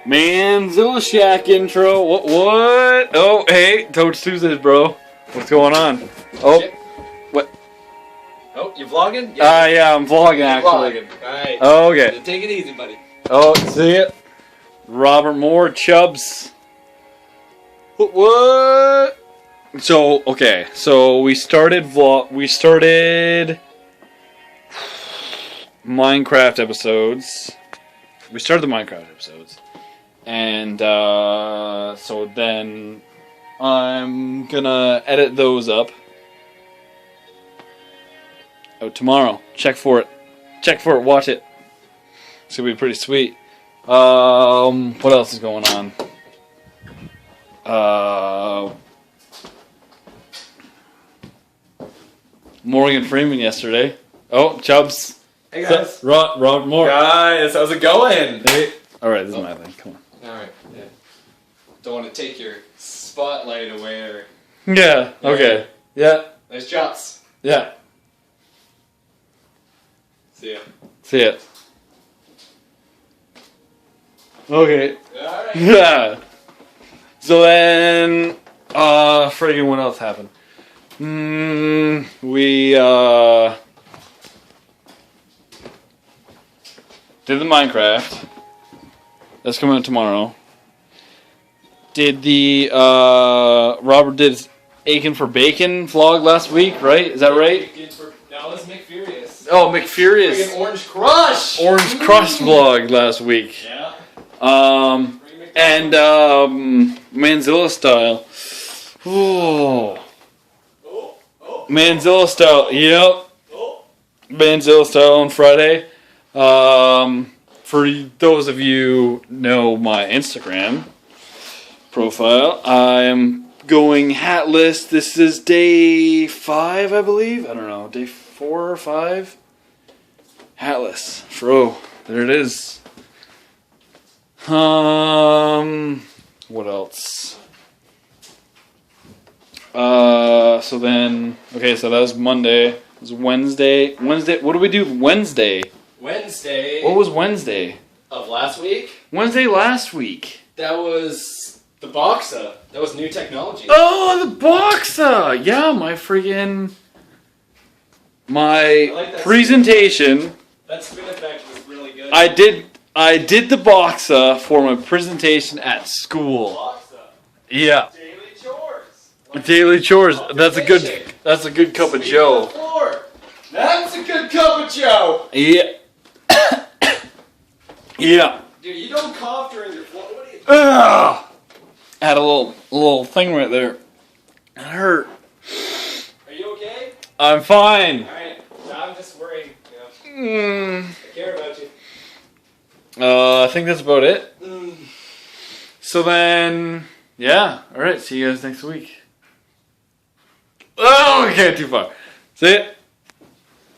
Mannzilla Shack intro. What? Oh, hey, Totes Tuesdays, bro. What's going on? Oh, Shit. what? Oh, you vlogging? Yeah, I'm vlogging actually. Vlogging. Alright. Oh, okay. Take it easy, buddy. Oh, see it? Robert Moore, Chubbs. What? So, okay. So we started Minecraft episodes. We started the Minecraft episodes. And so then I'm gonna edit those up. Oh, tomorrow. Check for it. Watch it. It's gonna be pretty sweet. What else is going on? Morgan Freeman yesterday. Oh, Chubbs. Hey guys. Robert Moore. Guys, how's it going? Hey. Alright, this is my thing. Come on. Alright, yeah. Don't want to take your spotlight away or... Yeah, okay. Yeah. Nice chops. Yeah. See ya. See it. Okay. Alright. Yeah. So then, friggin' what else happened? We, did the Minecraft. That's coming out tomorrow. Did the, Robert did Aching for Bacon vlog last week, right? Is that right? That was McFurious. Oh, McFurious. Friggin' Orange Crush! Orange Crush vlog last week. Yeah. And Mannzilla style. Ooh. Mannzilla style. Yep. Mannzilla style on Friday. For those of you who know my Instagram profile, I'm going hatless. This is day 5, I believe. I don't know, day 4 or 5. Hatless. Fro. There it is. What else? So then, okay, so that was Monday. It was Wednesday. What did we do Wednesday? Wednesday. What was Wednesday? Of last week? Wednesday last week. That was the Boxa. That was new technology. Oh, the Boxa! Yeah, my like that presentation. That spin effect was really good. I did the Boxa for my presentation at school. Boxa. Yeah. Daily chores. Daily chores. That's a good cup of Sweep Joe. the floor. That's a good cup of Joe. Yeah. Yeah. Dude, you don't cough during your floor. What are you doing? Ugh. I had a little thing right there. It hurt. Are you okay? I'm fine. Alright. I'm just worried. You know. Mm. I care about you. I think that's about it. So then, yeah. All right. See you guys next week. Oh, okay, too far. See it.